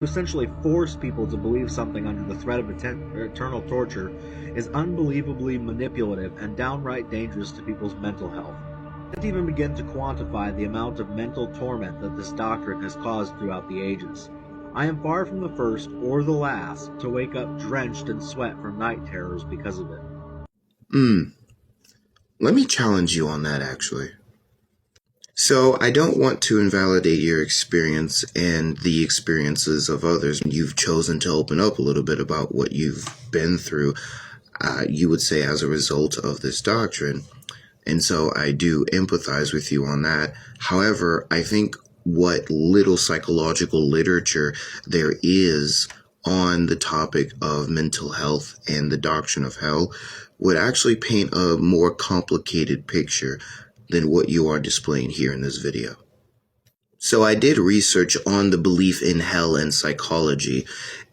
To essentially force people to believe something under the threat of eternal torture is unbelievably manipulative and downright dangerous to people's mental health. I can't even begin to quantify the amount of mental torment that this doctrine has caused throughout the ages. I am far from the first or the last to wake up drenched in sweat from night terrors because of it. Let me challenge you on that, actually. So, I don't want to invalidate your experience and the experiences of others. You've chosen to open up a little bit about what you've been through, you would say, as a result of this doctrine. And so I do empathize with you on that. However, I think what little psychological literature there is on the topic of mental health and the doctrine of hell would actually paint a more complicated picture than what you are displaying here in this video. So I did research on the belief in hell and psychology,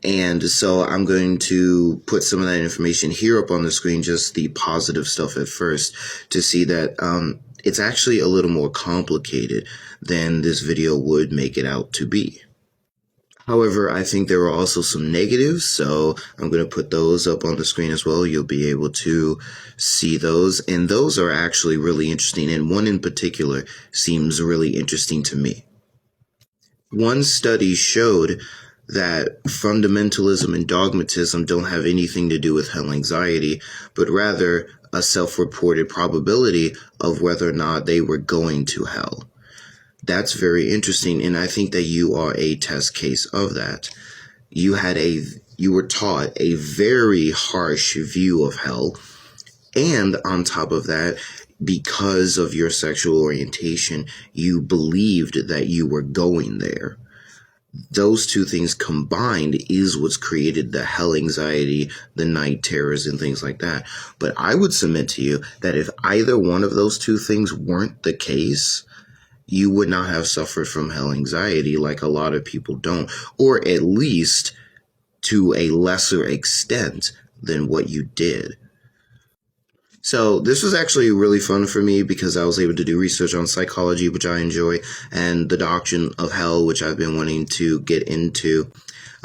and so I'm going to put some of that information here up on the screen, just the positive stuff at first, to see that it's actually a little more complicated than this video would make it out to be. However, I think there are also some negatives, so I'm going to put those up on the screen as well. You'll be able to see those, and those are actually really interesting, and one in particular seems really interesting to me. One study showed that fundamentalism and dogmatism don't have anything to do with hell anxiety, but rather a self-reported probability of whether or not they were going to hell. That's very interesting, and I think that you are a test case of that. You were taught a very harsh view of hell, and on top of that, because of your sexual orientation, you believed that you were going there. Those two things combined is what's created the hell anxiety, the night terrors, and things like that. But I would submit to you that if either one of those two things weren't the case, you would not have suffered from hell anxiety like a lot of people don't, or at least to a lesser extent than what you did. So this was actually really fun for me because I was able to do research on psychology, which I enjoy, and the doctrine of hell, which I've been wanting to get into.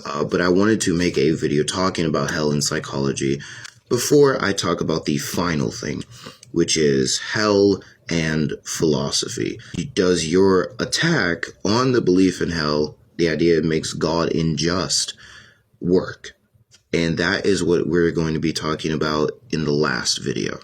But I wanted to make a video talking about hell and psychology before I talk about the final thing, which is hell and philosophy. Does your attack on the belief in hell, the idea it makes God unjust, work? And that is what we're going to be talking about in the last video.